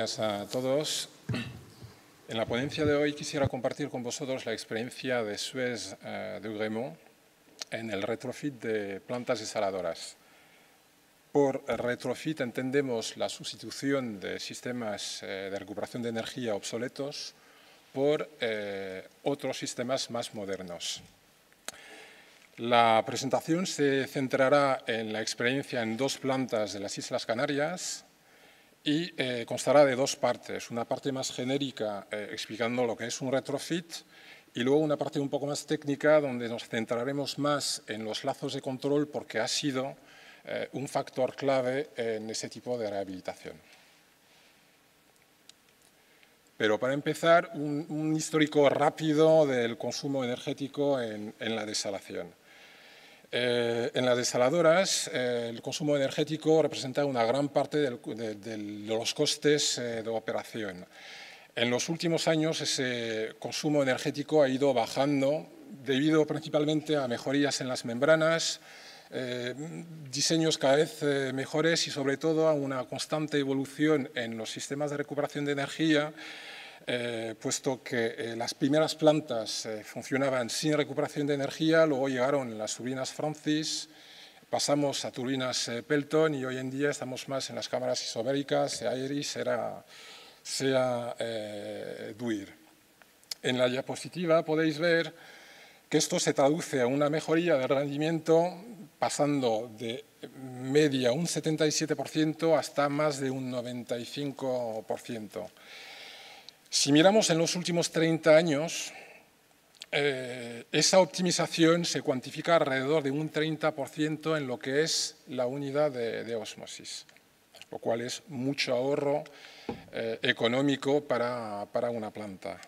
días a todos. En la ponencia de hoy quisiera compartir con vosotros la experiencia de Suez de Gremont en el retrofit de plantas desaladoras. Por retrofit entendemos la sustitución de sistemas de recuperación de energía obsoletos por otros sistemas más modernos. La presentación se centrará en la experiencia en dos plantas de las Islas Canarias y constará de dos partes. Una parte más genérica explicando lo que es un retrofit y luego una parte un poco más técnica donde nos centraremos más en los lazos de control porque ha sido un factor clave en ese tipo de rehabilitación. Pero para empezar, un histórico rápido del consumo energético en la desalación. En las desaladoras, el consumo energético representa una gran parte de los costes de operación. En los últimos años, ese consumo energético ha ido bajando debido principalmente a mejorías en las membranas, diseños cada vez mejores y, sobre todo, a una constante evolución en los sistemas de recuperación de energía, puesto que las primeras plantas funcionaban sin recuperación de energía, luego llegaron las turbinas Francis, pasamos a turbinas Pelton y hoy en día estamos más en las cámaras isoméricas, sea Iris, sea Duir. En la diapositiva podéis ver que esto se traduce a una mejoría de rendimiento pasando de media un 77% hasta más de un 95%. Si miramos en los últimos 30 años, esa optimización se cuantifica alrededor de un 30% en lo que es la unidad de ósmosis, lo cual es mucho ahorro económico para una planta.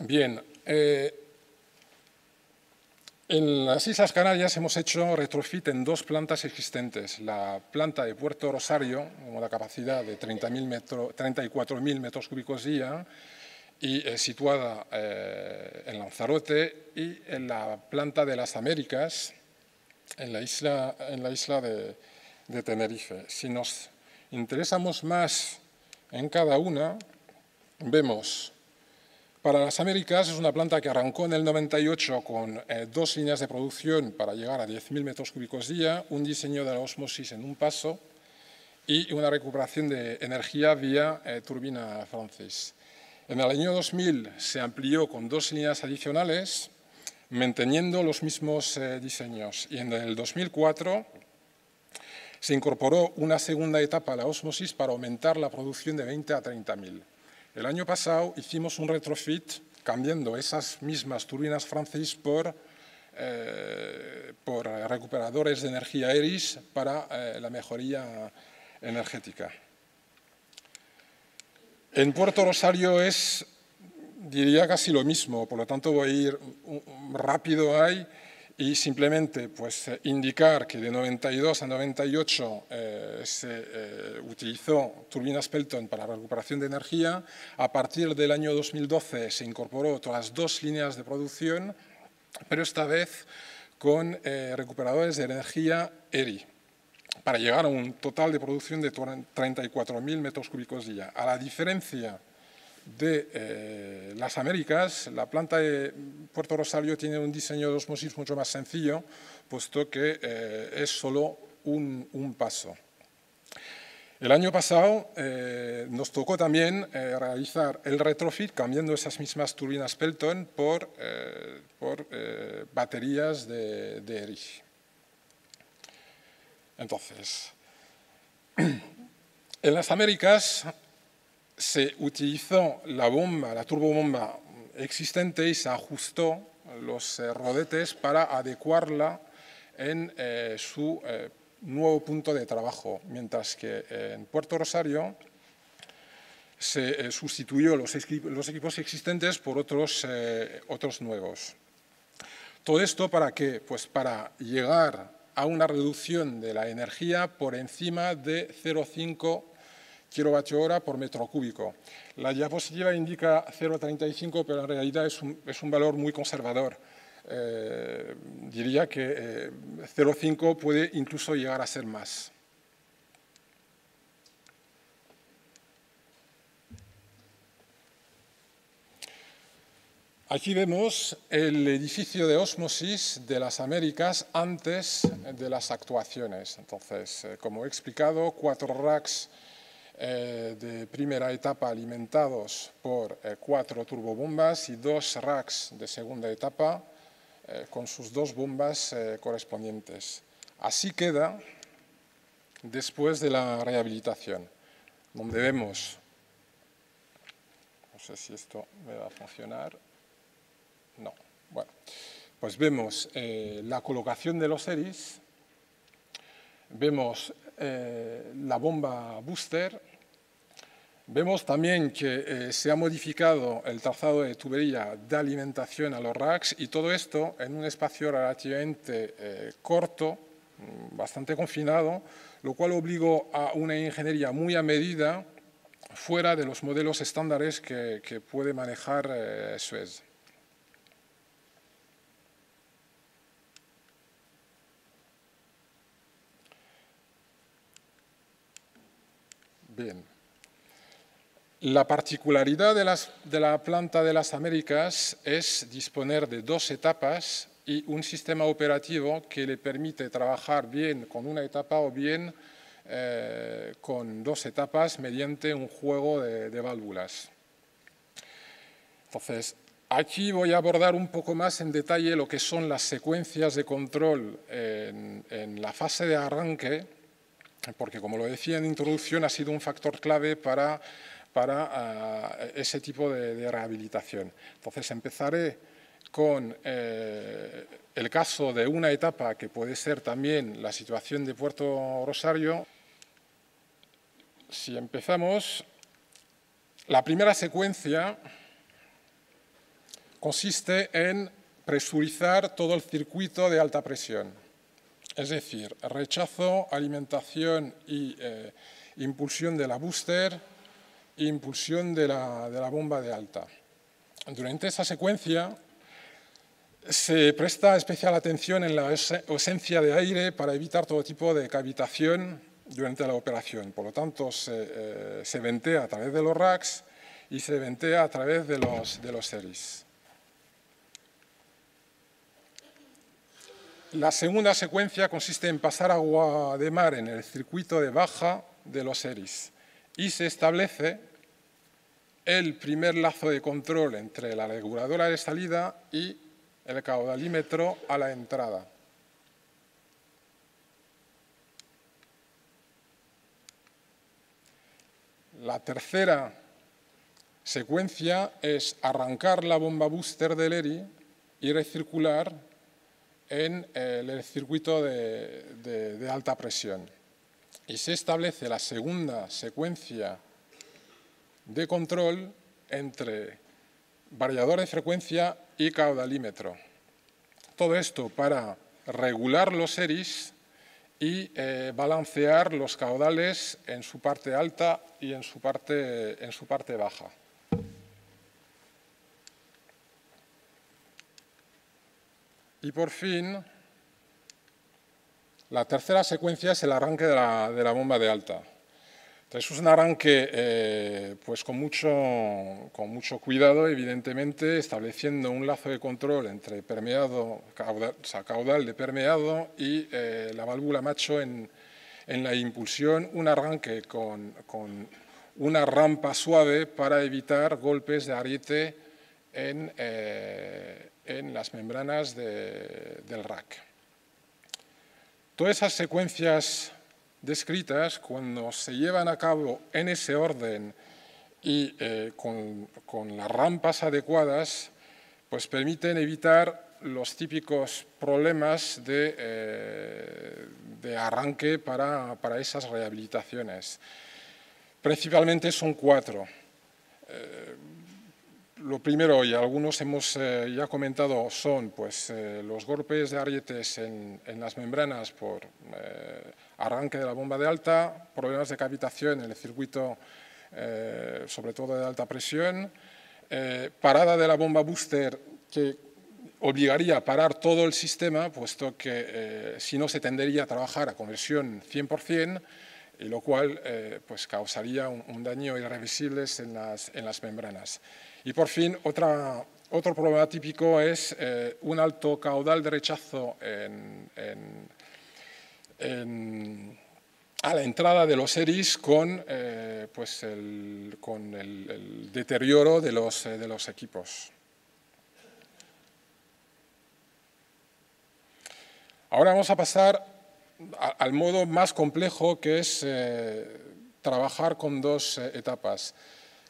Bien, en las Islas Canarias hemos hecho retrofit en dos plantas existentes. La planta de Puerto Rosario, con una capacidad de 34.000 metros cúbicos día, y situada en Lanzarote, y en la planta de las Américas, en la isla de Tenerife. Si nos interesamos más en cada una, vemos. Para las Américas es una planta que arrancó en el 98 con dos líneas de producción para llegar a 10.000 metros cúbicos día, un diseño de la ósmosis en un paso y una recuperación de energía vía turbina Francis. En el año 2000 se amplió con dos líneas adicionales, manteniendo los mismos diseños. Y en el 2004 se incorporó una segunda etapa a la ósmosis para aumentar la producción de 20 a 30.000. El año pasado hicimos un retrofit cambiando esas mismas turbinas Francis por recuperadores de energía Eris para la mejoría energética. En Puerto Rosario es, diría, casi lo mismo, por lo tanto voy a ir rápido ahí y simplemente pues, indicar que de 92 a 98 se utilizó turbinas Pelton para la recuperación de energía. A partir del año 2012 se incorporó otras dos líneas de producción, pero esta vez con recuperadores de energía ERI, para llegar a un total de producción de 34.000 metros cúbicos día. A la diferencia de las Américas, la planta de Puerto Rosario tiene un diseño de ósmosis mucho más sencillo, puesto que es solo un paso. El año pasado nos tocó también realizar el retrofit cambiando esas mismas turbinas Pelton por baterías de Erich. Entonces, en las Américas se utilizó la turbobomba existente y se ajustó los rodetes para adecuarla en su nuevo punto de trabajo, mientras que en Puerto Rosario se sustituyó los equipos existentes por otros nuevos. Todo esto ¿para qué? Pues para llegar a una reducción de la energía por encima de 0,5 kWh por metro cúbico. La diapositiva indica 0,35, pero en realidad es un valor muy conservador. Diría que 0,5 puede incluso llegar a ser más. Aquí vemos el edificio de ósmosis de las Américas antes de las actuaciones. Entonces, como he explicado, 4 racks de primera etapa alimentados por 4 turbobombas y 2 racks de segunda etapa con sus 2 bombas correspondientes. Así queda después de la rehabilitación, donde vemos, no sé si esto me va a funcionar, no, bueno, pues vemos la colocación de los ERIs, vemos la bomba booster, vemos también que se ha modificado el trazado de tubería de alimentación a los racks y todo esto en un espacio relativamente corto, bastante confinado, lo cual obligó a una ingeniería muy a medida fuera de los modelos estándares que puede manejar Suez. Bien. La particularidad de la planta de las Américas es disponer de 2 etapas y un sistema operativo que le permite trabajar bien con una etapa o bien con 2 etapas mediante un juego de válvulas. Entonces, aquí voy a abordar un poco más en detalle lo que son las secuencias de control en la fase de arranque, porque como lo decía en introducción, ha sido un factor clave para ese tipo de rehabilitación. Entonces, empezaré con el caso de una etapa que puede ser también la situación de Puerto Rosario. Si empezamos, la primera secuencia consiste en presurizar todo el circuito de alta presión, es decir, rechazo, alimentación y impulsión de la booster e impulsión de la bomba de alta. Durante esa secuencia se presta especial atención en la ausencia de aire para evitar todo tipo de cavitación durante la operación. Por lo tanto, se ventea a través de los racks y se ventea a través de los ERIs. La segunda secuencia consiste en pasar agua de mar en el circuito de baja de los ERIs y se establece el primer lazo de control entre la reguladora de salida y el caudalímetro a la entrada. La tercera secuencia es arrancar la bomba booster del ERI y recircular en el circuito de alta presión. Y se establece la segunda secuencia de control entre variador de frecuencia y caudalímetro. Todo esto para regular los ERIs y balancear los caudales en su parte alta y en su parte baja. Y por fin, la tercera secuencia es el arranque de la bomba de alta. Entonces, es un arranque pues con mucho cuidado, evidentemente, estableciendo un lazo de control entre permeado, caudal de permeado y la válvula macho en la impulsión, un arranque con una rampa suave para evitar golpes de ariete en las membranas del rack. Todas esas secuencias descritas, cuando se llevan a cabo en ese orden y con las rampas adecuadas, pues permiten evitar los típicos problemas de arranque para esas rehabilitaciones. Principalmente son 4. Lo primero, y algunos hemos ya comentado, son pues, los golpes de arietes en las membranas por arranque de la bomba de alta, problemas de cavitación en el circuito, sobre todo de alta presión, parada de la bomba booster que obligaría a parar todo el sistema, puesto que si no se tendería a trabajar a conversión 100%, y lo cual pues causaría un daño irreversible en las membranas. Y por fin, otra Otro problema típico es un alto caudal de rechazo a la entrada de los ERIs con, con el deterioro de los equipos. Ahora vamos a pasar al modo más complejo, que es trabajar con dos etapas.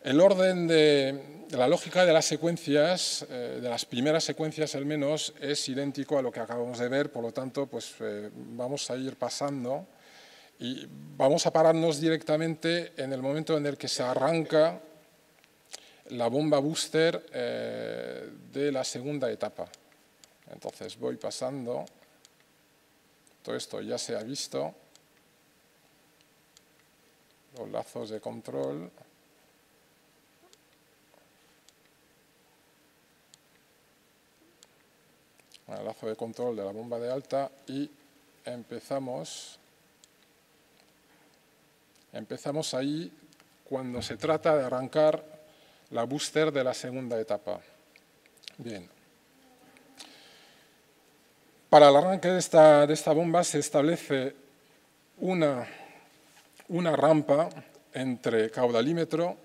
El orden de la lógica de las secuencias, de las primeras secuencias al menos, es idéntico a lo que acabamos de ver, por lo tanto, pues vamos a ir pasando y vamos a pararnos directamente en el momento en el que se arranca la bomba booster de la segunda etapa. Entonces voy pasando, todo esto ya se ha visto, los lazos de control. El lazo de control de la bomba de alta y empezamos ahí cuando se trata de arrancar la booster de la segunda etapa. Bien. Para el arranque de esta bomba se establece una rampa entre caudalímetro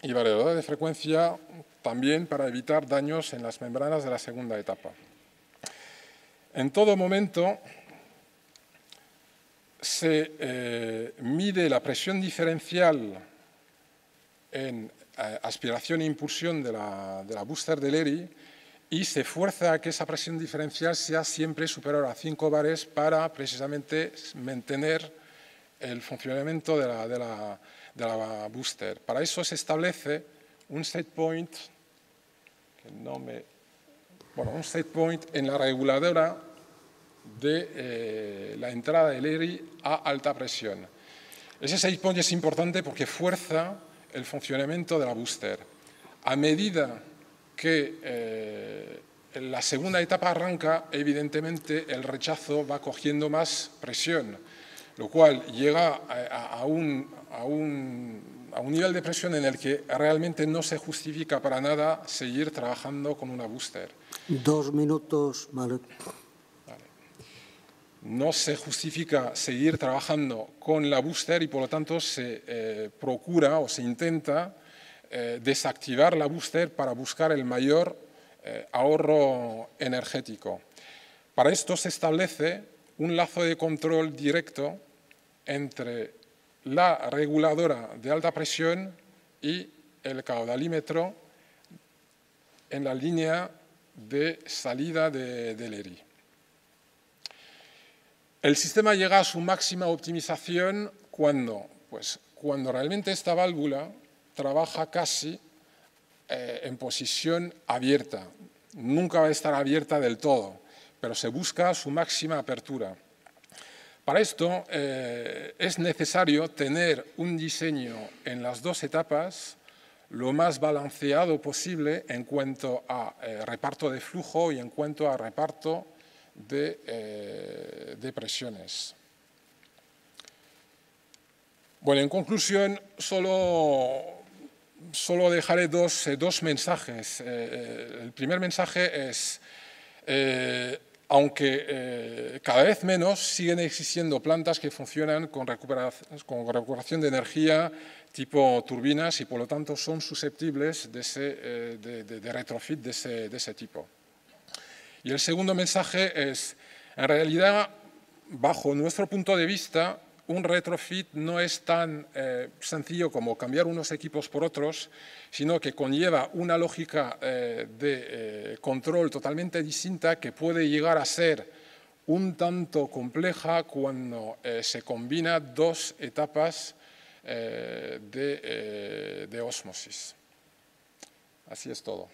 y variador de frecuencia, también para evitar daños en las membranas de la segunda etapa. En todo momento se mide la presión diferencial en aspiración e impulsión de la booster del ERI y se fuerza a que esa presión diferencial sea siempre superior a 5 bares para precisamente mantener el funcionamiento de la booster. Para eso se establece un set point, un set point en la reguladora de la entrada del ERI a alta presión. Ese set point es importante porque fuerza el funcionamiento de la booster. A medida que la segunda etapa arranca, evidentemente el rechazo va cogiendo más presión, lo cual llega a un nivel de presión en el que realmente no se justifica para nada seguir trabajando con una booster. 2 minutos, Malek. No se justifica seguir trabajando con la booster y por lo tanto se procura o se intenta desactivar la booster para buscar el mayor ahorro energético. Para esto se establece un lazo de control directo entre la reguladora de alta presión y el caudalímetro en la línea de salida del ERI. El sistema llega a su máxima optimización cuando realmente esta válvula trabaja casi en posición abierta. Nunca va a estar abierta del todo, pero se busca su máxima apertura. Para esto es necesario tener un diseño en las dos etapas lo más balanceado posible en cuanto a reparto de flujo y en cuanto a reparto de presiones. Bueno, en conclusión, solo dejaré dos mensajes. El primer mensaje es, aunque cada vez menos, siguen existiendo plantas que funcionan con recuperación de energía tipo turbinas y, por lo tanto, son susceptibles de retrofit de ese tipo. Y el segundo mensaje es, en realidad, bajo nuestro punto de vista, un retrofit no es tan sencillo como cambiar unos equipos por otros, sino que conlleva una lógica de control totalmente distinta que puede llegar a ser un tanto compleja cuando se combina dos etapas de ósmosis. Así es todo.